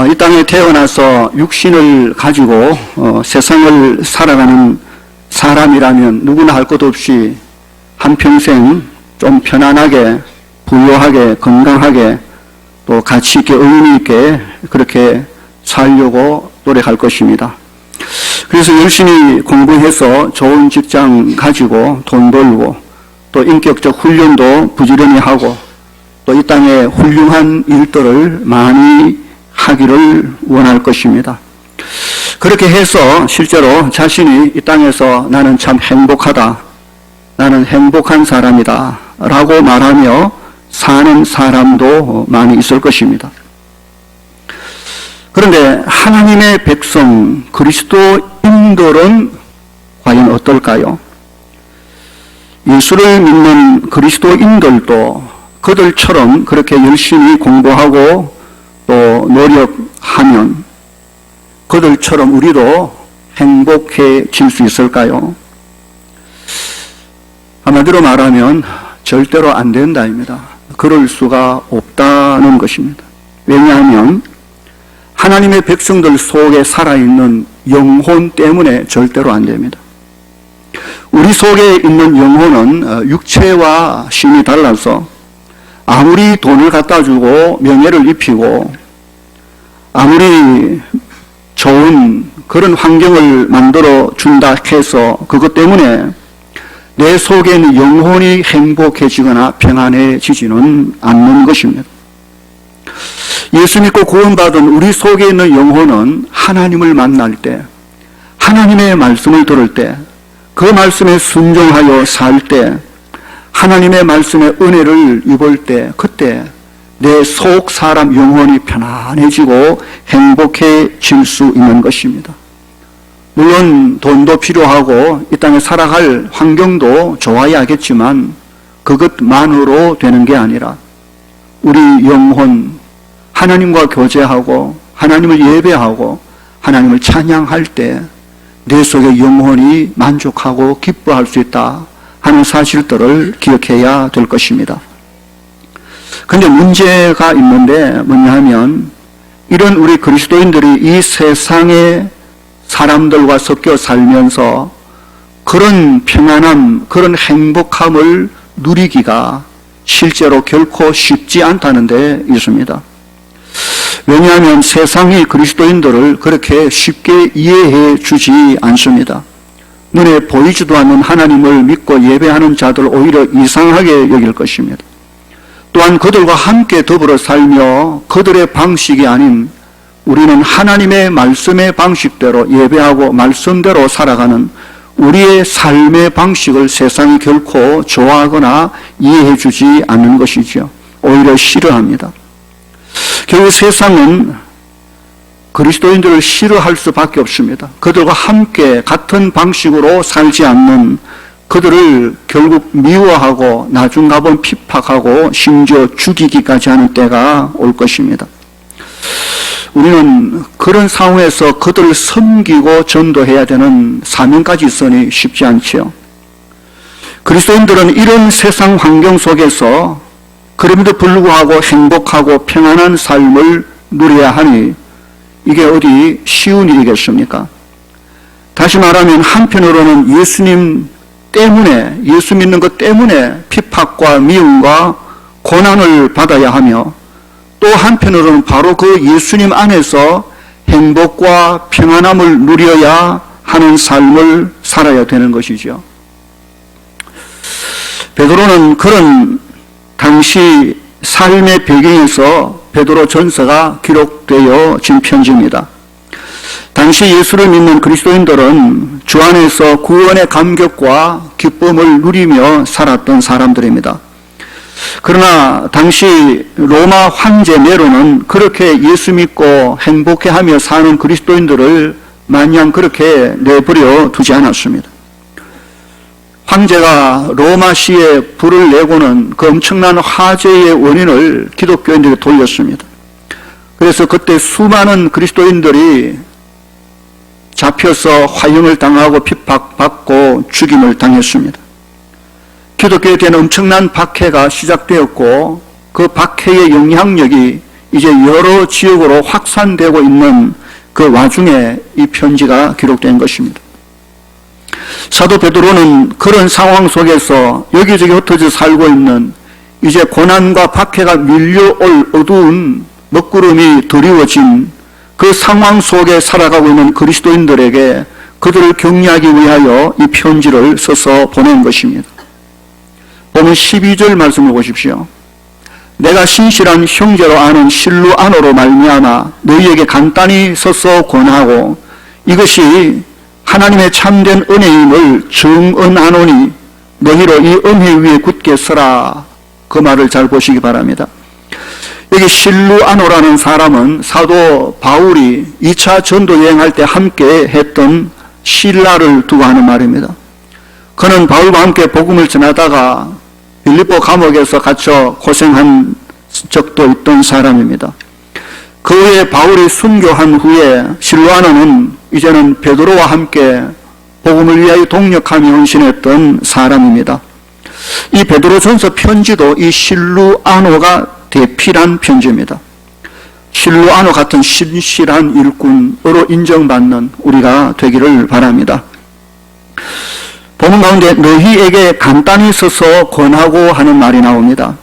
이 땅에 태어나서 육신을 가지고 세상을 살아가는 사람이라면 누구나 할 것 없이 한평생 좀 편안하게, 부유하게, 건강하게, 또 가치 있게, 의미 있게 그렇게 살려고 노력할 것입니다. 그래서 열심히 공부해서 좋은 직장 가지고 돈 벌고, 또 인격적 훈련도 부지런히 하고, 또 이 땅에 훌륭한 일들을 많이 하기를 원할 것입니다. 그렇게 해서 실제로 자신이 이 땅에서 나는 참 행복하다, 나는 행복한 사람이다 라고 말하며 사는 사람도 많이 있을 것입니다. 그런데 하나님의 백성 그리스도인들은 과연 어떨까요? 예수를 믿는 그리스도인들도 그들처럼 그렇게 열심히 공부하고 또 노력하면 그들처럼 우리도 행복해질 수 있을까요? 한마디로 말하면 절대로 안 된다입니다. 그럴 수가 없다는 것입니다. 왜냐하면 하나님의 백성들 속에 살아있는 영혼 때문에 절대로 안 됩니다. 우리 속에 있는 영혼은 육체와 심이 달라서 아무리 돈을 갖다 주고 명예를 입히고 아무리 좋은 그런 환경을 만들어 준다 해서 그것 때문에 내 속에 있는 영혼이 행복해지거나 평안해지지는 않는 것입니다. 예수 믿고 구원받은 우리 속에 있는 영혼은 하나님을 만날 때, 하나님의 말씀을 들을 때, 그 말씀에 순종하여 살 때, 하나님의 말씀의 은혜를 입을 때, 그때 내 속 사람 영혼이 편안해지고 행복해질 수 있는 것입니다. 물론 돈도 필요하고 이 땅에 살아갈 환경도 좋아야겠지만 그것만으로 되는 게 아니라 우리 영혼, 하나님과 교제하고 하나님을 예배하고 하나님을 찬양할 때 내 속의 영혼이 만족하고 기뻐할 수 있다 하는 사실들을 기억해야 될 것입니다. 그런데 문제가 있는데 뭐냐 하면 이런 우리 그리스도인들이 이 세상의 사람들과 섞여 살면서 그런 평안함, 그런 행복함을 누리기가 실제로 결코 쉽지 않다는 데 있습니다. 왜냐하면 세상이 그리스도인들을 그렇게 쉽게 이해해 주지 않습니다. 눈에 보이지도 않는 하나님을 믿고 예배하는 자들 오히려 이상하게 여길 것입니다. 또한 그들과 함께 더불어 살며 그들의 방식이 아닌 우리는 하나님의 말씀의 방식대로 예배하고 말씀대로 살아가는 우리의 삶의 방식을 세상이 결코 좋아하거나 이해해 주지 않는 것이죠. 오히려 싫어합니다. 결국 세상은 그리스도인들을 싫어할 수밖에 없습니다. 그들과 함께 같은 방식으로 살지 않는 그들을 결국 미워하고 나중 가본 핍박하고 심지어 죽이기까지 하는 때가 올 것입니다. 우리는 그런 상황에서 그들을 섬기고 전도해야 되는 사명까지 있으니 쉽지 않지요. 그리스도인들은 이런 세상 환경 속에서 그럼에도 불구하고 행복하고 평안한 삶을 누려야 하니 이게 어디 쉬운 일이겠습니까? 다시 말하면 한편으로는 예수님 때문에, 예수 믿는 것 때문에 핍박과 미움과 고난을 받아야 하며 또 한편으로는 바로 그 예수님 안에서 행복과 평안함을 누려야 하는 삶을 살아야 되는 것이죠. 베드로는 그런 당시 삶의 배경에서 베드로 전서가 기록되어 진 편지입니다. 당시 예수를 믿는 그리스도인들은 주 안에서 구원의 감격과 기쁨을 누리며 살았던 사람들입니다. 그러나 당시 로마 황제 네로는 그렇게 예수 믿고 행복해하며 사는 그리스도인들을 마냥 그렇게 내버려 두지 않았습니다. 황제가 로마시에 불을 내고는 그 엄청난 화재의 원인을 기독교인들에게 돌렸습니다. 그래서 그때 수많은 그리스도인들이 잡혀서 화형을 당하고 핍박받고 죽임을 당했습니다. 기독교에 대한 엄청난 박해가 시작되었고 그 박해의 영향력이 이제 여러 지역으로 확산되고 있는 그 와중에 이 편지가 기록된 것입니다. 사도 베드로는 그런 상황 속에서 여기저기 흩어져 살고 있는 이제 고난과 박해가 밀려올 어두운 먹구름이 드리워진 그 상황 속에 살아가고 있는 그리스도인들에게 그들을 격려하기 위하여 이 편지를 써서 보낸 것입니다. 보면 12절 말씀을 보십시오. 내가 신실한 형제로 아는 실루아노로 말미암아 너희에게 간단히 써서 권하고 이것이 하나님의 참된 은혜임을 증언하노니 너희로 이 은혜 위에 굳게 서라. 그 말을 잘 보시기 바랍니다. 여기 실루아노라는 사람은 사도 바울이 2차 전도 여행할 때 함께 했던 실라를 두고 하는 말입니다. 그는 바울과 함께 복음을 전하다가 빌립보 감옥에서 갇혀 고생한 적도 있던 사람입니다. 그 후에 바울이 순교한 후에 실루아노는 이제는 베드로와 함께 복음을 위하여 동력하며 헌신했던 사람입니다. 이 베드로전서 편지도 이 실루아노가 대필한 편지입니다. 실루아노 같은 신실한 일꾼으로 인정받는 우리가 되기를 바랍니다. 본문 가운데 너희에게 간단히 써서 권하고 하는 말이 나옵니다.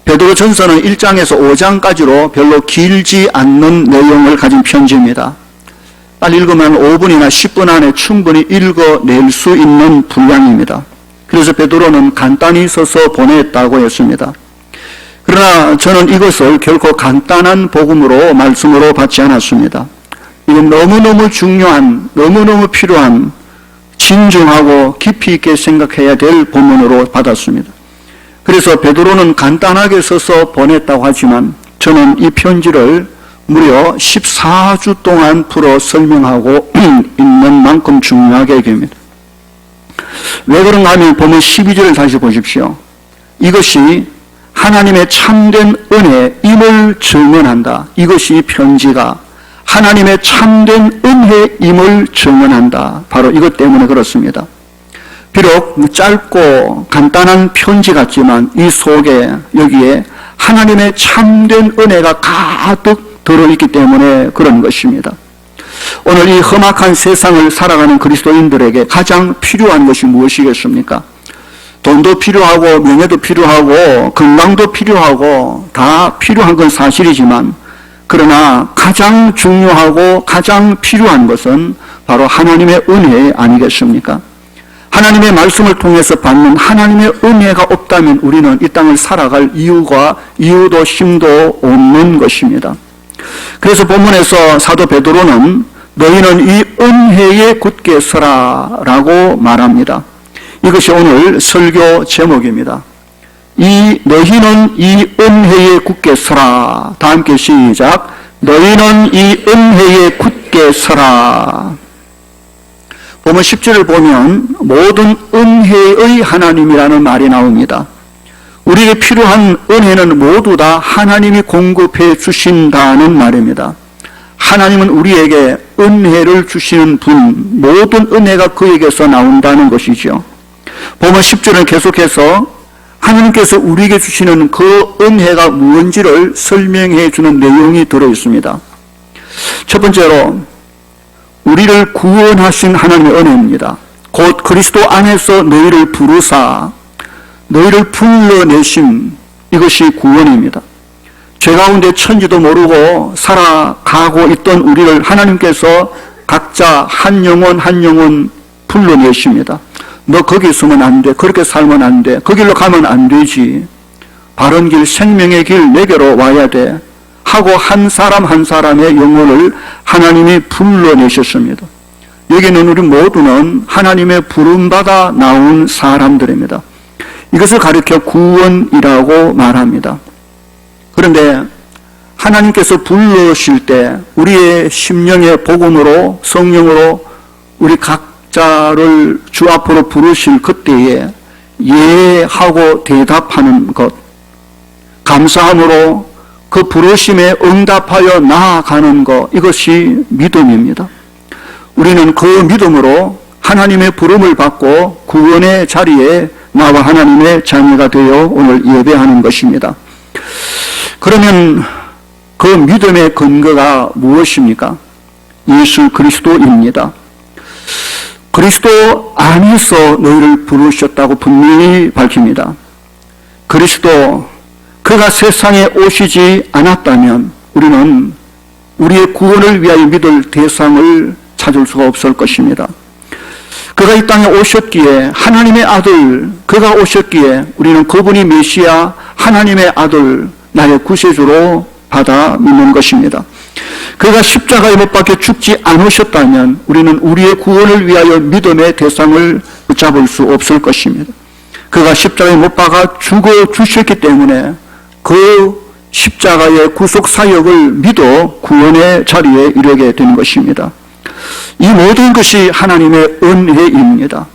베드로전서는 1장에서 5장까지로 별로 길지 않는 내용을 가진 편지입니다. 빨리 읽으면 5분이나 10분 안에 충분히 읽어낼 수 있는 분량입니다. 그래서 베드로는 간단히 써서 보냈다고 했습니다. 그러나 저는 이것을 결코 간단한 복음으로 말씀으로 받지 않았습니다. 이건 너무너무 중요한, 너무너무 필요한 진중하고 깊이 있게 생각해야 될 본문으로 받았습니다. 그래서 베드로는 간단하게 써서 보냈다고 하지만 저는 이 편지를 무려 14주 동안 풀어 설명하고 있는 만큼 중요하게 여깁니다. 왜 그런가 하면 보면 12절을 다시 보십시오. 이것이 하나님의 참된 은혜임을 증언한다. 이것이 이 편지가 하나님의 참된 은혜임을 증언한다. 바로 이것 때문에 그렇습니다. 비록 짧고 간단한 편지 같지만 이 속에 여기에 하나님의 참된 은혜가 가득 들어있기 때문에 그런 것입니다. 오늘 이 험악한 세상을 살아가는 그리스도인들에게 가장 필요한 것이 무엇이겠습니까? 돈도 필요하고 명예도 필요하고 건강도 필요하고 다 필요한 건 사실이지만 그러나 가장 중요하고 가장 필요한 것은 바로 하나님의 은혜 아니겠습니까? 하나님의 말씀을 통해서 받는 하나님의 은혜가 없다면 우리는 이 땅을 살아갈 이유도 힘도 없는 것입니다. 그래서 본문에서 사도 베드로는 너희는 이 은혜에 굳게 서라 라고 말합니다. 이것이 오늘 설교 제목입니다. 너희는 이 은혜에 굳게 서라. 다 함께 시작. 너희는 이 은혜에 굳게 서라. 보면 10절을 보면 모든 은혜의 하나님이라는 말이 나옵니다. 우리에게 필요한 은혜는 모두 다 하나님이 공급해 주신다는 말입니다. 하나님은 우리에게 은혜를 주시는 분, 모든 은혜가 그에게서 나온다는 것이죠. 보면 10절은 계속해서 하나님께서 우리에게 주시는 그 은혜가 무엇인지를 설명해 주는 내용이 들어있습니다. 첫 번째로 우리를 구원하신 하나님의 은혜입니다. 곧 그리스도 안에서 너희를 부르사 너희를 불러내신 이것이 구원입니다. 죄 가운데 천지도 모르고 살아가고 있던 우리를 하나님께서 각자 한 영혼 한 영혼 불러내십니다. 너 거기 있으면 안 돼. 그렇게 살면 안 돼. 그 길로 가면 안 되지. 바른 길, 생명의 길 내게로 와야 돼. 하고 한 사람 한 사람의 영혼을 하나님이 불러내셨습니다. 여기는 우리 모두는 하나님의 부름받아 나온 사람들입니다. 이것을 가리켜 구원이라고 말합니다. 그런데 하나님께서 불러오실 때 우리의 심령의 복음으로 성령으로 우리 각자를 주 앞으로 부르실 그때에 예 하고 대답하는 것, 감사함으로 그 부르심에 응답하여 나아가는 것, 이것이 믿음입니다. 우리는 그 믿음으로 하나님의 부름을 받고 구원의 자리에 나와 하나님의 자녀가 되어 오늘 예배하는 것입니다. 그러면 그 믿음의 근거가 무엇입니까? 예수 그리스도입니다. 그리스도 안에서 너희를 부르셨다고 분명히 밝힙니다. 그리스도, 그가 세상에 오시지 않았다면 우리는 우리의 구원을 위하여 믿을 대상을 찾을 수가 없을 것입니다. 그가 이 땅에 오셨기에, 하나님의 아들, 그가 오셨기에 우리는 그분이 메시아, 하나님의 아들, 나의 구세주로 받아 믿는 것입니다. 그가 십자가에 못 박혀 죽지 않으셨다면 우리는 우리의 구원을 위하여 믿음의 대상을 붙잡을 수 없을 것입니다. 그가 십자가에 못 박아 죽어 주셨기 때문에 그 십자가의 구속 사역을 믿어 구원의 자리에 이르게 된 것입니다. 이 모든 것이 하나님의 은혜입니다.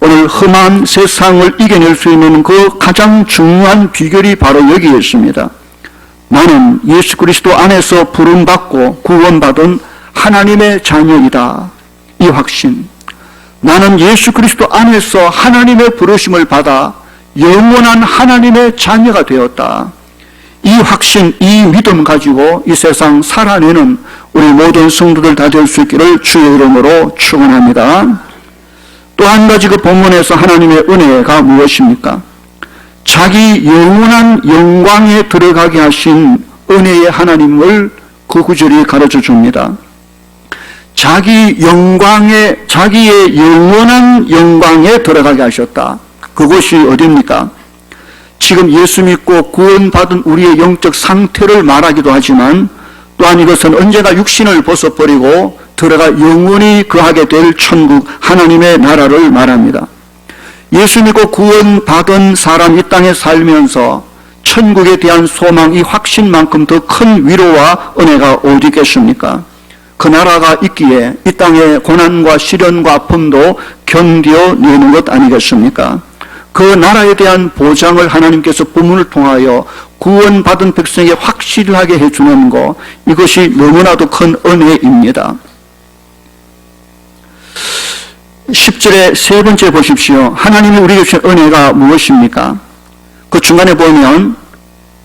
오늘 험한 세상을 이겨낼 수 있는 그 가장 중요한 비결이 바로 여기에 있습니다. 나는 예수 그리스도 안에서 부름받고 구원받은 하나님의 자녀이다. 이 확신. 나는 예수 그리스도 안에서 하나님의 부르심을 받아 영원한 하나님의 자녀가 되었다. 이 확신, 이 믿음 가지고 이 세상 살아내는 우리 모든 성도들 다 될 수 있기를 주의 이름으로 축원합니다. 또 한 가지 그 본문에서 하나님의 은혜가 무엇입니까? 자기 영원한 영광에 들어가게 하신 은혜의 하나님을 그 구절이 가르쳐 줍니다. 자기의 영원한 영광에 들어가게 하셨다. 그곳이 어디입니까? 지금 예수 믿고 구원받은 우리의 영적 상태를 말하기도 하지만 또한 이것은 언제나 육신을 벗어버리고 들어가 영원히 거하게 될 천국 하나님의 나라를 말합니다. 예수 믿고 구원받은 사람 이 땅에 살면서 천국에 대한 소망, 이 확신만큼 더 큰 위로와 은혜가 어디 있겠습니까? 그 나라가 있기에 이 땅의 고난과 시련과 아픔도 견뎌내는 것 아니겠습니까? 그 나라에 대한 보장을 하나님께서 부문을 통하여 구원받은 백성에게 확실하게 해주는 것, 이것이 너무나도 큰 은혜입니다. 10절의 세 번째 보십시오. 하나님이 우리에게 주신 은혜가 무엇입니까? 그 중간에 보면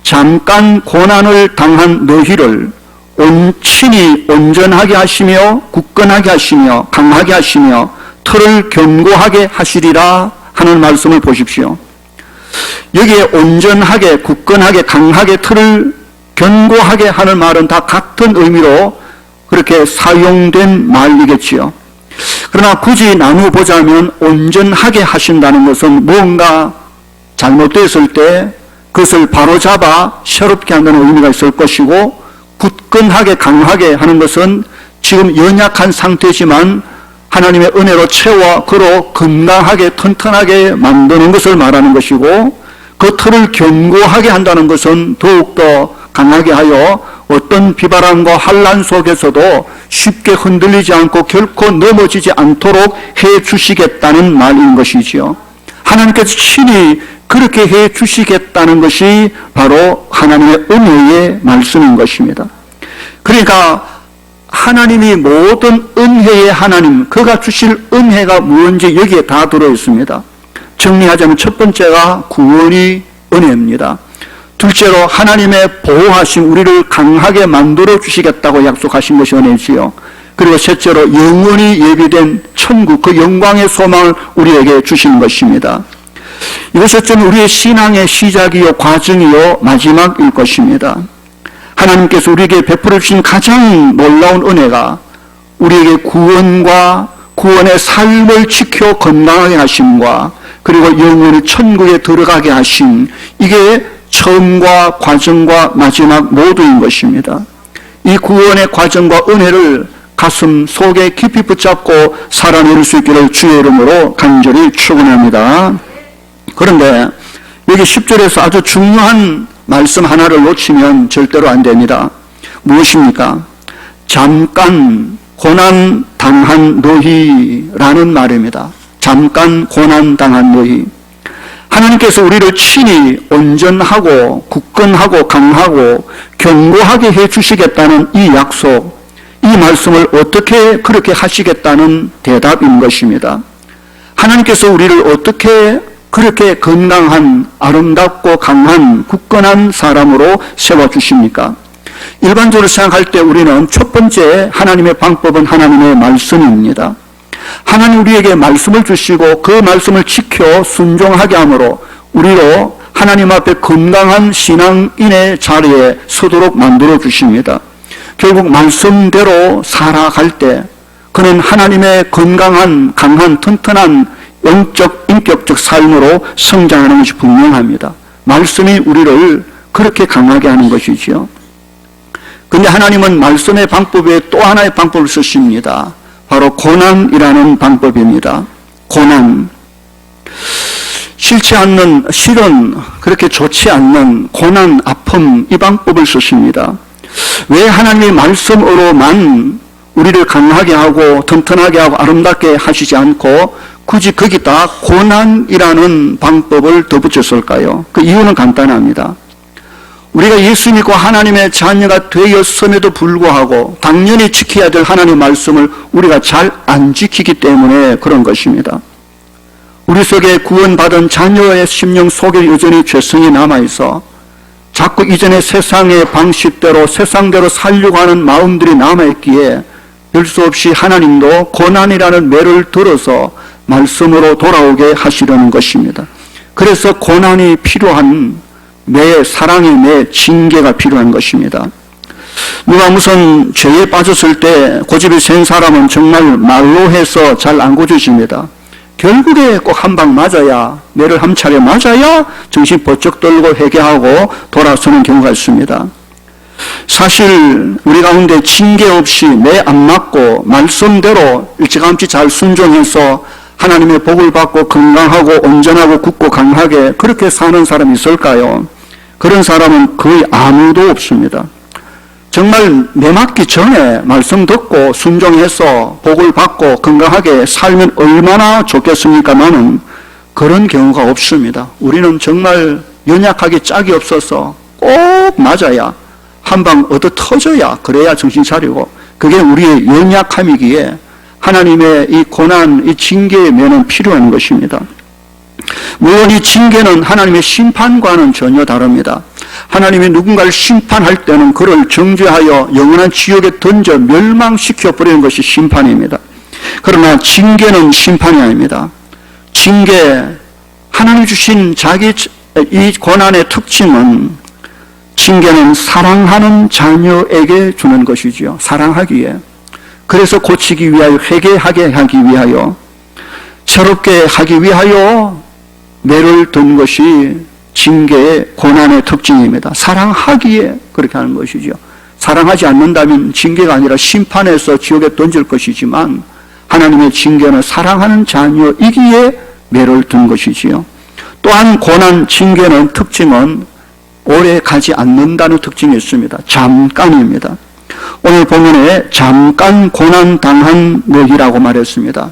잠깐 고난을 당한 너희를 온친히 온전하게 하시며 굳건하게 하시며 강하게 하시며 틀을 견고하게 하시리라 하는 말씀을 보십시오. 여기에 온전하게, 굳건하게, 강하게, 틀을 견고하게 하는 말은 다 같은 의미로 그렇게 사용된 말이겠지요. 그러나 굳이 나누어보자면 온전하게 하신다는 것은 무언가 잘못됐을 때 그것을 바로잡아 새롭게 한다는 의미가 있을 것이고, 굳건하게, 강하게 하는 것은 지금 연약한 상태지만 하나님의 은혜로 채워 그로 건강하게 튼튼하게 만드는 것을 말하는 것이고, 그 틀을 견고하게 한다는 것은 더욱더 강하게 하여 어떤 비바람과 환난 속에서도 쉽게 흔들리지 않고 결코 넘어지지 않도록 해 주시겠다는 말인 것이지요. 하나님께서 친히 그렇게 해 주시겠다는 것이 바로 하나님의 은혜의 말씀인 것입니다. 그러니까 하나님이 모든 은혜의 하나님, 그가 주실 은혜가 무엇인지 여기에 다 들어있습니다. 정리하자면 첫 번째가 구원이 은혜입니다. 둘째로 하나님의 보호하심, 우리를 강하게 만들어 주시겠다고 약속하신 것이 은혜지요. 그리고 셋째로 영원히 예비된 천국, 그 영광의 소망을 우리에게 주시는 것입니다. 이것이 어쩌면 우리의 신앙의 시작이요, 과정이요, 마지막일 것입니다. 하나님께서 우리에게 베풀어 주신 가장 놀라운 은혜가 우리에게 구원과 구원의 삶을 지켜 건강하게 하심과 그리고 영원히 천국에 들어가게 하심, 이게 처음과 과정과 마지막 모두인 것입니다. 이 구원의 과정과 은혜를 가슴 속에 깊이 붙잡고 살아낼 수 있기를 주의 이름으로 간절히 축원합니다. 그런데 여기 10절에서 아주 중요한 말씀 하나를 놓치면 절대로 안 됩니다. 무엇입니까? 잠깐 고난 당한 너희라는 말입니다. 잠깐 고난 당한 너희. 하나님께서 우리를 친히 온전하고 굳건하고 강하고 견고하게 해 주시겠다는 이 약속, 이 말씀을 어떻게 그렇게 하시겠다는 대답인 것입니다. 하나님께서 우리를 어떻게 그렇게 건강한, 아름답고 강한, 굳건한 사람으로 세워주십니까? 일반적으로 생각할 때 우리는 첫 번째 하나님의 방법은 하나님의 말씀입니다. 하나님 우리에게 말씀을 주시고 그 말씀을 지켜 순종하게 함으로 우리로 하나님 앞에 건강한 신앙인의 자리에 서도록 만들어 주십니다. 결국 말씀대로 살아갈 때 그는 하나님의 건강한, 강한, 튼튼한 영적, 인격적 삶으로 성장하는 것이 분명합니다. 말씀이 우리를 그렇게 강하게 하는 것이지요. 그런데 하나님은 말씀의 방법 외에 또 하나의 방법을 쓰십니다. 바로 고난이라는 방법입니다. 고난. 싫지 않는, 실은 그렇게 좋지 않는 고난, 아픔, 이 방법을 쓰십니다. 왜 하나님의 말씀으로만 우리를 강하게 하고 튼튼하게 하고 아름답게 하시지 않고 굳이 거기다 고난이라는 방법을 덧붙였을까요? 그 이유는 간단합니다. 우리가 예수 믿고 하나님의 자녀가 되었음에도 불구하고 당연히 지켜야 될 하나님의 말씀을 우리가 잘 안 지키기 때문에 그런 것입니다. 우리 속에 구원받은 자녀의 심령 속에 여전히 죄성이 남아있어 자꾸 이전의 세상의 방식대로 세상대로 살려고 하는 마음들이 남아있기에 별 수 없이 하나님도 고난이라는 매를 들어서 말씀으로 돌아오게 하시려는 것입니다. 그래서 고난이 필요한 매, 사랑의 매, 징계가 필요한 것입니다. 누가 무슨 죄에 빠졌을 때 고집이 센 사람은 정말 말로 해서 잘 안 고쳐집니다. 결국에 꼭 한 방 맞아야, 매를 한 차례 맞아야 정신 번쩍 들고 회개하고 돌아서는 경우가 있습니다. 사실 우리 가운데 징계 없이 매 안 맞고 말씀대로 일찌감치 잘 순종해서 하나님의 복을 받고 건강하고 온전하고 굳고 강하게 그렇게 사는 사람이 있을까요? 그런 사람은 거의 아무도 없습니다. 정말 매 맞기 전에 말씀 듣고 순종해서 복을 받고 건강하게 살면 얼마나 좋겠습니까마는 그런 경우가 없습니다. 우리는 정말 연약하게 짝이 없어서 꼭 맞아야 한 방 얻어 터져야 그래야 정신 차리고 그게 우리의 연약함이기에 하나님의 이 고난, 이 징계의 면은 필요한 것입니다. 물론 이 징계는 하나님의 심판과는 전혀 다릅니다. 하나님이 누군가를 심판할 때는 그를 정죄하여 영원한 지옥에 던져 멸망시켜 버리는 것이 심판입니다. 그러나 징계는 심판이 아닙니다. 징계, 하나님 주신 자기 이 고난의 특징은 징계는 사랑하는 자녀에게 주는 것이지요. 사랑하기에. 그래서 고치기 위하여, 회개하게 하기 위하여, 새롭게 하기 위하여 매를 든 것이 징계의 고난의 특징입니다. 사랑하기에 그렇게 하는 것이죠. 사랑하지 않는다면 징계가 아니라 심판해서 지옥에 던질 것이지만 하나님의 징계는 사랑하는 자녀이기에 매를 든 것이지요. 또한 고난, 징계는 특징은 오래 가지 않는다는 특징이 있습니다. 잠깐입니다. 오늘 본문에 잠깐 고난당한 너희라고 말했습니다.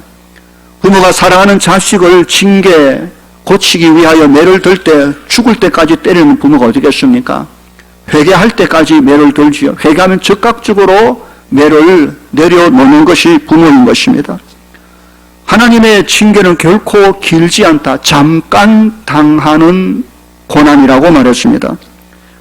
부모가 사랑하는 자식을 징계, 고치기 위하여 매를 들 때 죽을 때까지 때리는 부모가 어디겠습니까? 회개할 때까지 매를 들지요. 회개하면 즉각적으로 매를 내려놓는 것이 부모인 것입니다. 하나님의 징계는 결코 길지 않다. 잠깐 당하는 고난이라고 말했습니다.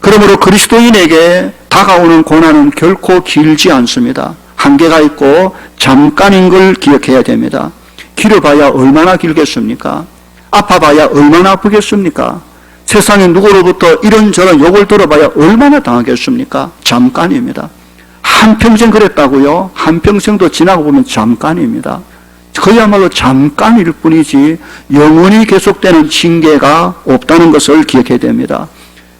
그러므로 그리스도인에게 다가오는 고난은 결코 길지 않습니다. 한계가 있고 잠깐인 걸 기억해야 됩니다. 길어봐야 얼마나 길겠습니까? 아파봐야 얼마나 아프겠습니까? 세상에 누구로부터 이런저런 욕을 들어봐야 얼마나 당하겠습니까? 잠깐입니다. 한평생 그랬다고요? 한평생도 지나고 보면 잠깐입니다. 그야말로 잠깐일 뿐이지 영원히 계속되는 징계가 없다는 것을 기억해야 됩니다.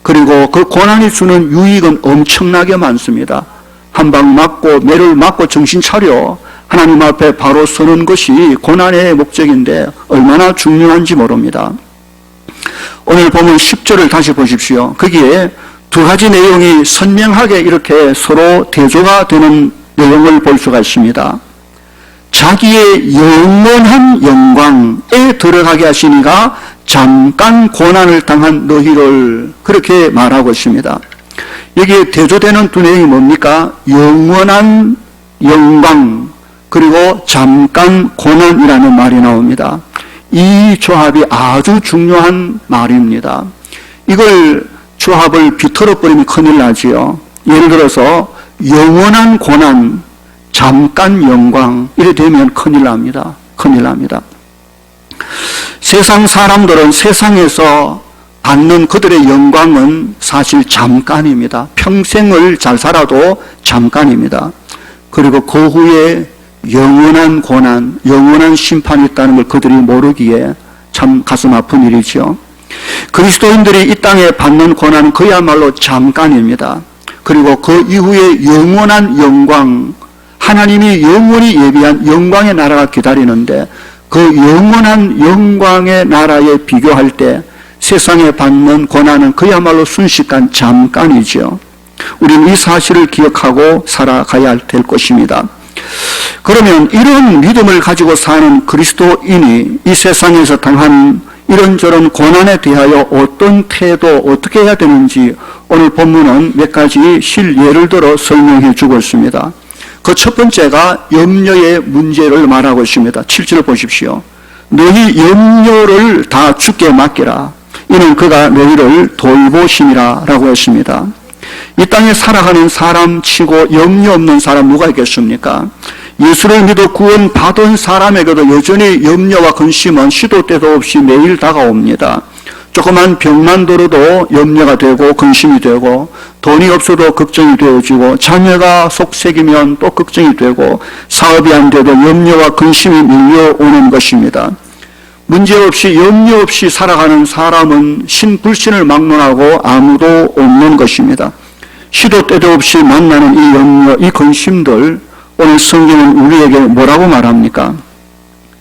그리고 그 고난이 주는 유익은 엄청나게 많습니다. 한 방 맞고 매를 맞고 정신 차려 하나님 앞에 바로 서는 것이 고난의 목적인데 얼마나 중요한지 모릅니다. 오늘 보면 10절을 다시 보십시오. 거기에 두 가지 내용이 선명하게 이렇게 서로 대조가 되는 내용을 볼 수가 있습니다. 자기의 영원한 영광에 들어가게 하시니가 잠깐 고난을 당한 너희를 그렇게 말하고 있습니다. 여기에 대조되는 두 내용이 뭡니까? 영원한 영광 그리고 잠깐 고난이라는 말이 나옵니다. 이 조합이 아주 중요한 말입니다. 이걸 조합을 비틀어 버리면 큰일 나지요. 예를 들어서 영원한 고난, 잠깐 영광 이래 되면 큰일 납니다. 큰일 납니다. 세상 사람들은 세상에서 받는 그들의 영광은 사실 잠깐입니다. 평생을 잘 살아도 잠깐입니다. 그리고 그 후에 영원한 고난, 영원한 심판이 있다는 걸 그들이 모르기에 참 가슴 아픈 일이죠. 그리스도인들이 이 땅에 받는 고난은 그야말로 잠깐입니다. 그리고 그 이후에 영원한 영광, 하나님이 영원히 예비한 영광의 나라가 기다리는데 그 영원한 영광의 나라에 비교할 때 세상에 받는 고난은 그야말로 순식간 잠깐이죠. 우리는 이 사실을 기억하고 살아가야 될 것입니다. 그러면 이런 믿음을 가지고 사는 그리스도인이 이 세상에서 당한 이런저런 고난에 대하여 어떤 태도, 어떻게 해야 되는지 오늘 본문은 몇 가지 실예를 들어 설명해 주고 있습니다. 그 첫 번째가 염려의 문제를 말하고 있습니다. 7절 보십시오. 너희 염려를 다 주께 맡기라. 이는 그가 너희를 돌보심이라 라고 했습니다. 이 땅에 살아가는 사람 치고 염려 없는 사람 누가 있겠습니까? 예수를 믿어 구원 받은 사람에게도 여전히 염려와 근심은 시도 때도 없이 매일 다가옵니다. 조그만 병만 들어도 염려가 되고 근심이 되고 돈이 없어도 걱정이 되어지고 자녀가 속색이면 또 걱정이 되고 사업이 안 돼도 염려와 근심이 밀려오는 것입니다. 문제없이 염려 없이 살아가는 사람은 신불신을 막론하고 아무도 없는 것입니다. 시도 때도 없이 만나는 이 염려, 이 근심들 오늘 성경은 우리에게 뭐라고 말합니까?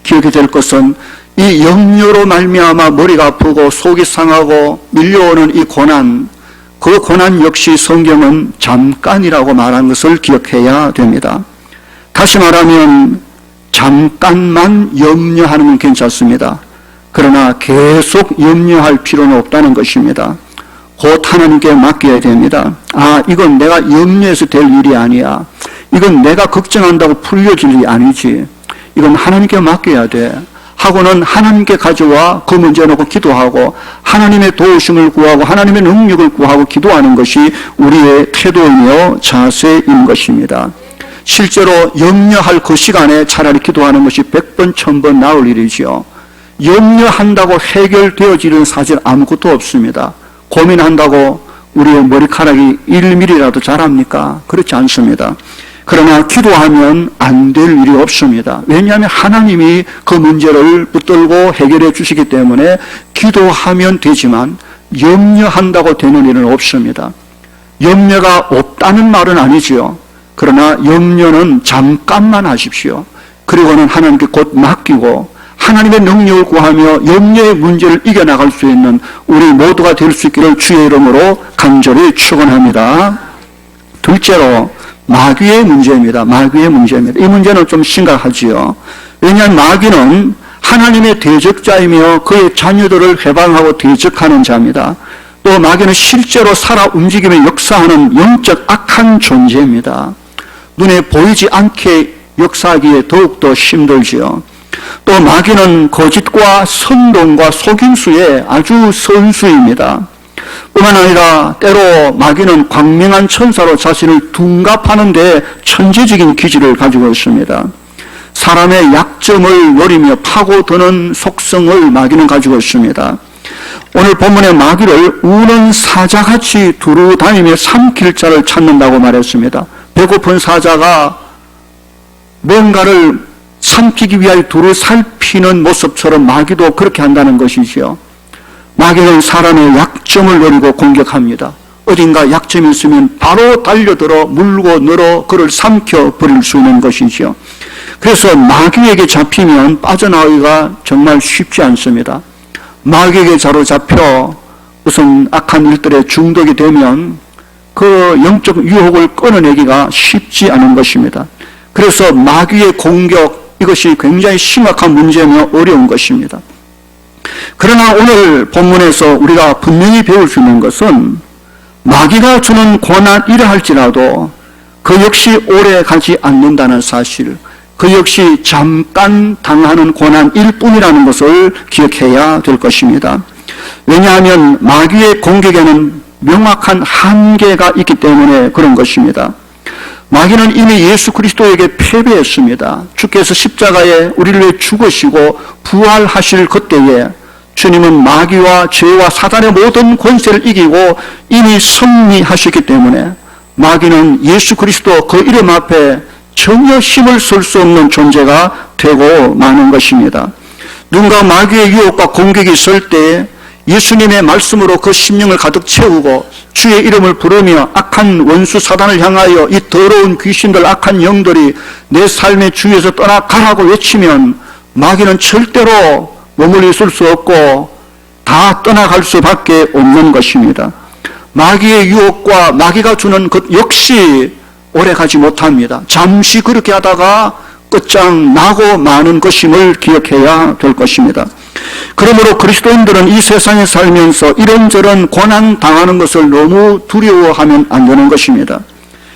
기억해야 될 것은 이 염려로 말미암아 머리가 아프고 속이 상하고 밀려오는 이 고난, 그 고난 역시 성경은 잠깐이라고 말한 것을 기억해야 됩니다. 다시 말하면 잠깐만 염려하는 건 괜찮습니다. 그러나 계속 염려할 필요는 없다는 것입니다. 곧 하나님께 맡겨야 됩니다. 아, 이건 내가 염려해서 될 일이 아니야. 이건 내가 걱정한다고 풀려질 일이 아니지. 이건 하나님께 맡겨야 돼. 하고는 하나님께 가져와 그 문제 놓고 기도하고 하나님의 도우심을 구하고 하나님의 능력을 구하고 기도하는 것이 우리의 태도이며 자세인 것입니다. 실제로 염려할 그 시간에 차라리 기도하는 것이 100번, 1000번 나을 일이죠. 염려한다고 해결되어지는 사실 아무것도 없습니다. 고민한다고 우리의 머리카락이 1mm라도 자랍니까? 그렇지 않습니다. 그러나 기도하면 안 될 일이 없습니다. 왜냐하면 하나님이 그 문제를 붙들고 해결해 주시기 때문에 기도하면 되지만 염려한다고 되는 일은 없습니다. 염려가 없다는 말은 아니지요. 그러나 염려는 잠깐만 하십시오. 그리고는 하나님께 곧 맡기고 하나님의 능력을 구하며 염려의 문제를 이겨나갈 수 있는 우리 모두가 될 수 있기를 주의 이름으로 간절히 축원합니다. 둘째로 마귀의 문제입니다. 마귀의 문제입니다. 이 문제는 좀 심각하지요. 왜냐하면 마귀는 하나님의 대적자이며 그의 자녀들을 해방하고 대적하는 자입니다. 또 마귀는 실제로 살아 움직이며 역사하는 영적 악한 존재입니다. 눈에 보이지 않게 역사하기에 더욱더 힘들지요. 또 마귀는 거짓과 선동과 속임수의 아주 선수입니다. 뿐만 아니라 때로 마귀는 광명한 천사로 자신을 둔갑하는 데 천재적인 기질을 가지고 있습니다. 사람의 약점을 노리며 파고드는 속성을 마귀는 가지고 있습니다. 오늘 본문의 마귀를 우는 사자같이 두루 다니며 삼킬 자를 찾는다고 말했습니다. 배고픈 사자가 뭔가를 삼키기 위하여 두루 살피는 모습처럼 마귀도 그렇게 한다는 것이지요. 마귀는 사람의 약점을 노리고 공격합니다. 어딘가 약점이 있으면 바로 달려들어 물고 늘어 그를 삼켜버릴 수 있는 것이죠. 그래서 마귀에게 잡히면 빠져나오기가 정말 쉽지 않습니다. 마귀에게 사로잡혀 무슨 악한 일들에 중독이 되면 그 영적 유혹을 끊어내기가 쉽지 않은 것입니다. 그래서 마귀의 공격, 이것이 굉장히 심각한 문제며 어려운 것입니다. 그러나 오늘 본문에서 우리가 분명히 배울 수 있는 것은 마귀가 주는 고난이라 할지라도 그 역시 오래 가지 않는다는 사실, 그 역시 잠깐 당하는 고난일 뿐이라는 것을 기억해야 될 것입니다. 왜냐하면 마귀의 공격에는 명확한 한계가 있기 때문에 그런 것입니다. 마귀는 이미 예수 그리스도에게 패배했습니다. 주께서 십자가에 우리를 위해 죽으시고 부활하실 그때에 주님은 마귀와 죄와 사단의 모든 권세를 이기고 이미 승리하셨기 때문에 마귀는 예수 그리스도 그 이름 앞에 전혀 힘을 쓸 수 없는 존재가 되고 마는 것입니다. 누군가 마귀의 유혹과 공격이 있을 때 예수님의 말씀으로 그 심령을 가득 채우고 주의 이름을 부르며 악한 원수 사단을 향하여 이 더러운 귀신들, 악한 영들이 내 삶의 주위에서 떠나가라고 외치면 마귀는 절대로 머물러 있을 수 없고 다 떠나갈 수밖에 없는 것입니다. 마귀의 유혹과 마귀가 주는 것 역시 오래가지 못합니다. 잠시 그렇게 하다가 끝장나고 마는 것임을 기억해야 될 것입니다. 그러므로 그리스도인들은 이 세상에 살면서 이런저런 고난 당하는 것을 너무 두려워하면 안 되는 것입니다.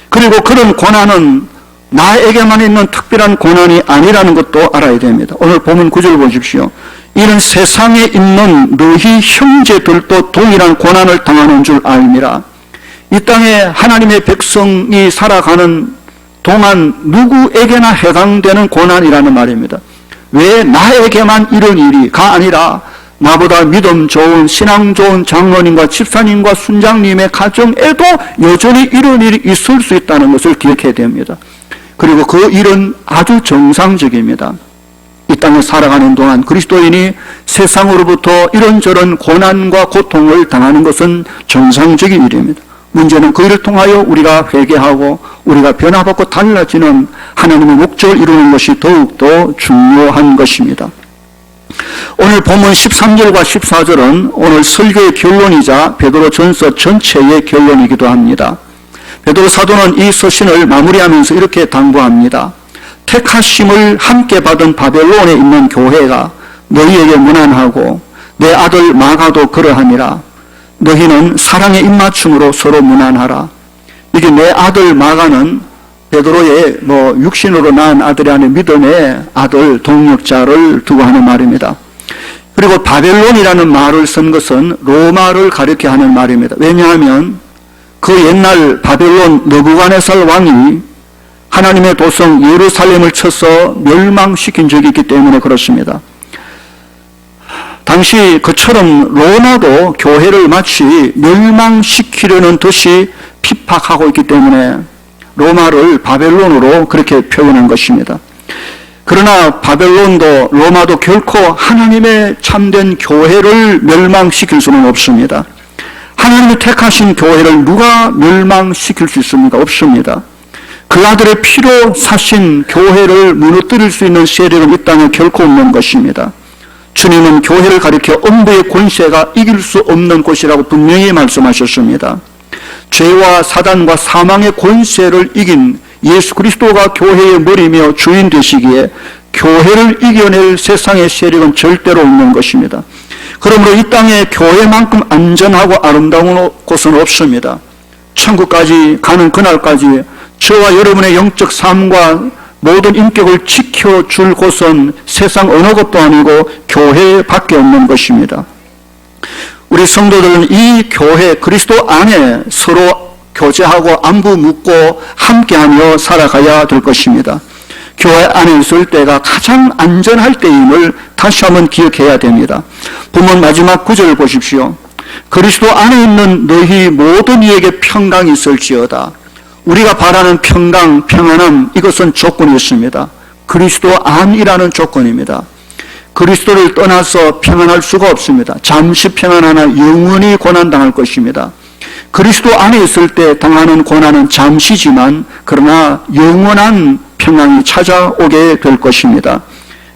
그리고 그런 고난은 나에게만 있는 특별한 고난이 아니라는 것도 알아야 됩니다. 오늘 본문 9절 보십시오. 이는 세상에 있는 너희 형제들도 동일한 고난을 당하는 줄 알미라. 이 땅에 하나님의 백성이 살아가는 동안 누구에게나 해당되는 고난이라는 말입니다. 왜 나에게만 이런 일이가 아니라 나보다 믿음 좋은 신앙 좋은 장로님과 집사님과 순장님의 가정에도 여전히 이런 일이 있을 수 있다는 것을 기억해야 됩니다. 그리고 그 일은 아주 정상적입니다. 이 땅에 살아가는 동안 그리스도인이 세상으로부터 이런저런 고난과 고통을 당하는 것은 정상적인 일입니다. 문제는 그 일을 통하여 우리가 회개하고 우리가 변화받고 달라지는 하나님의 목적을 이루는 것이 더욱더 중요한 것입니다. 오늘 본문 13절과 14절은 오늘 설교의 결론이자 베드로전서 전체의 결론이기도 합니다. 베드로 사도는 이 서신을 마무리하면서 이렇게 당부합니다. 택하심을 함께 받은 바벨론에 있는 교회가 너희에게 문안하고 내 아들 마가도 그러하니라. 너희는 사랑의 입맞춤으로 서로 문안하라. 이게 내 아들 마가는 베드로의 육신으로 낳은 아들이 아닌 믿음의 아들 동역자를 두고 하는 말입니다. 그리고 바벨론이라는 말을 쓴 것은 로마를 가리켜 하는 말입니다. 왜냐하면 그 옛날 바벨론 느부갓네살 왕이 하나님의 도성 예루살렘을 쳐서 멸망시킨 적이 있기 때문에 그렇습니다. 당시 그처럼 로마도 교회를 마치 멸망시키려는 듯이 핍박하고 있기 때문에 로마를 바벨론으로 그렇게 표현한 것입니다. 그러나 바벨론도 로마도 결코 하나님의 참된 교회를 멸망시킬 수는 없습니다. 하나님이 택하신 교회를 누가 멸망시킬 수 있습니까? 없습니다. 그 아들의 피로 사신 교회를 무너뜨릴 수 있는 세력은 이 땅에 결코 없는 것입니다. 주님은 교회를 가리켜 엄부의 권세가 이길 수 없는 곳이라고 분명히 말씀하셨습니다. 죄와 사단과 사망의 권세를 이긴 예수 그리스도가 교회의 머리며 주인 되시기에 교회를 이겨낼 세상의 세력은 절대로 없는 것입니다. 그러므로 이 땅에 교회만큼 안전하고 아름다운 곳은 없습니다. 천국까지 가는 그날까지 저와 여러분의 영적 삶과 모든 인격을 지켜줄 곳은 세상 어느 것도 아니고 교회밖에 없는 것입니다. 우리 성도들은 이 교회 그리스도 안에 서로 교제하고 안부 묻고 함께하며 살아가야 될 것입니다. 교회 안에 있을 때가 가장 안전할 때임을 다시 한번 기억해야 됩니다. 본문 마지막 9절 보십시오. 그리스도 안에 있는 너희 모든 이에게 평강이 있을지어다. 우리가 바라는 평강, 평안함, 이것은 조건이 있습니다. 그리스도 안이라는 조건입니다. 그리스도를 떠나서 평안할 수가 없습니다. 잠시 평안하나 영원히 고난당할 것입니다. 그리스도 안에 있을 때 당하는 고난은 잠시지만 그러나 영원한 평안이 찾아오게 될 것입니다.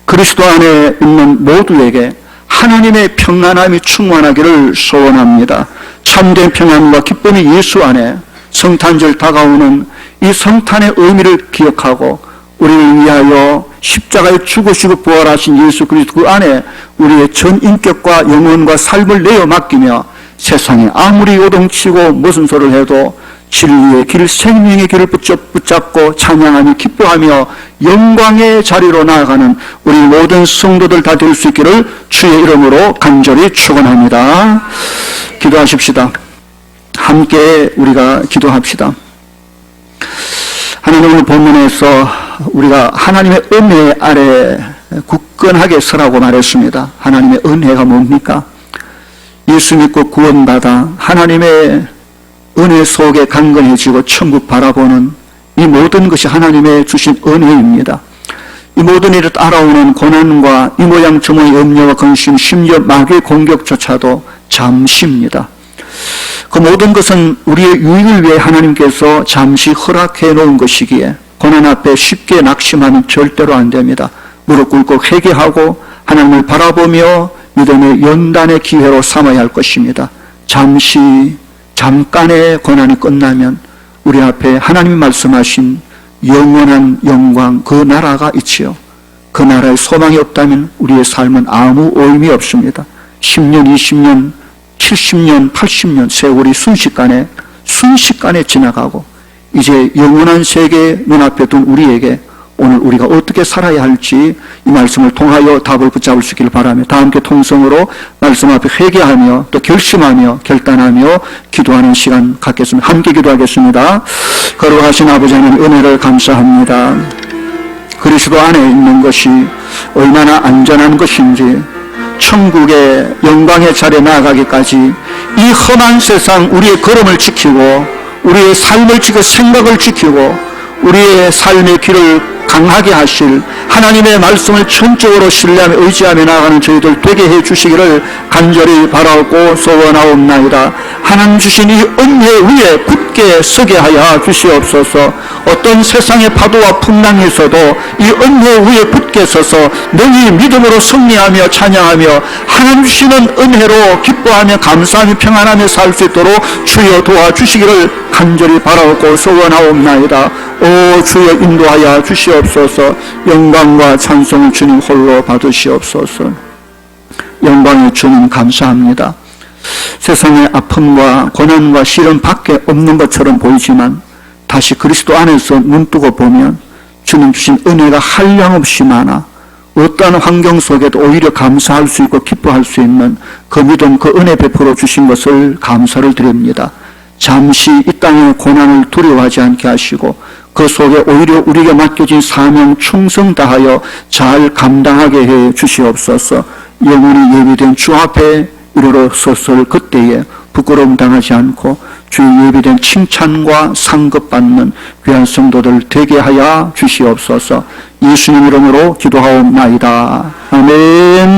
그리스도 안에 있는 모두에게 하나님의 평안함이 충만하기를 소원합니다. 참된 평안과 기쁨이 예수 안에 성탄절 다가오는 이 성탄의 의미를 기억하고 우리를 위하여 십자가에 죽으시고 부활하신 예수 그리스도 그 안에 우리의 전 인격과 영혼과 삶을 내어 맡기며 세상에 아무리 요동치고 무슨 소리를 해도 진리의 길, 생명의 길을 붙잡고 찬양하며 기뻐하며 영광의 자리로 나아가는 우리 모든 성도들 다 될 수 있기를 주의 이름으로 간절히 축원합니다. 기도하십시다. 함께 우리가 기도합시다. 하나님 오늘 본문에서 우리가 하나님의 은혜 아래 굳건하게 서라고 말했습니다. 하나님의 은혜가 뭡니까? 예수 믿고 구원받아 하나님의 은혜 속에 강건해지고 천국 바라보는 이 모든 것이 하나님의 주신 은혜입니다. 이 모든 일을 따라오는 고난과 이 모양 저 모양의 염려와 근심, 심지어 마귀의 공격조차도 잠시입니다. 그 모든 것은 우리의 유익을 위해 하나님께서 잠시 허락해 놓은 것이기에 고난 앞에 쉽게 낙심하면 절대로 안 됩니다. 무릎 꿇고 회개하고 하나님을 바라보며 믿음의 연단의 기회로 삼아야 할 것입니다. 잠깐의 고난이 끝나면 우리 앞에 하나님이 말씀하신 영원한 영광, 그 나라가 있지요. 그 나라에 소망이 없다면 우리의 삶은 아무 의미 없습니다. 10년, 20년, 70년, 80년 세월이 순식간에 지나가고 이제 영원한 세계 눈앞에 둔 우리에게 오늘 우리가 어떻게 살아야 할지 이 말씀을 통하여 답을 붙잡을 수 있기를 바라며 다 함께 통성으로 말씀 앞에 회개하며 또 결심하며 결단하며 기도하는 시간 갖겠습니다. 함께 기도하겠습니다. 거룩하신 아버지 하나님 은혜를 감사합니다. 그리스도 안에 있는 것이 얼마나 안전한 것인지 천국의 영광의 자리에 나아가기까지 이 험한 세상 우리의 걸음을 지키고 우리의 삶을 지키고 생각을 지키고 우리의 삶의 길을 강하게 하실 하나님의 말씀을 전적으로 신뢰하며 의지하며 나아가는 저희들 되게 해 주시기를 간절히 바라고 소원하옵나이다. 하나님 주신 이 은혜 위에 굳게 서게 하여 주시옵소서. 어떤 세상의 파도와 풍랑에서도 이 은혜 위에 굳게 서서 능히 믿음으로 승리하며 찬양하며 하나님 주시는 은혜로 기뻐하며 감사하며 평안하며 살 수 있도록 주여 도와주시기를 간절히 바라고 소원하옵나이다. 오 주여 인도하여 주시옵소서. 영광과 찬송을 주님 홀로 받으시옵소서. 영광의 주님 감사합니다. 세상의 아픔과 고난과 시련밖에 없는 것처럼 보이지만 다시 그리스도 안에서 눈뜨고 보면 주님 주신 은혜가 한량없이 많아 어떠한 환경 속에도 오히려 감사할 수 있고 기뻐할 수 있는 그 믿음, 그 은혜 베풀어 주신 것을 감사를 드립니다. 잠시 이 땅의 고난을 두려워하지 않게 하시고 그 속에 오히려 우리에게 맡겨진 사명 충성 다하여 잘 감당하게 해 주시옵소서. 영원히 예비된 주 앞에 이르러 섰을 그때에 부끄러움 당하지 않고 주의 예비된 칭찬과 상급받는 귀한 성도들 되게 하여 주시옵소서. 예수님 이름으로 기도하옵나이다. 아멘.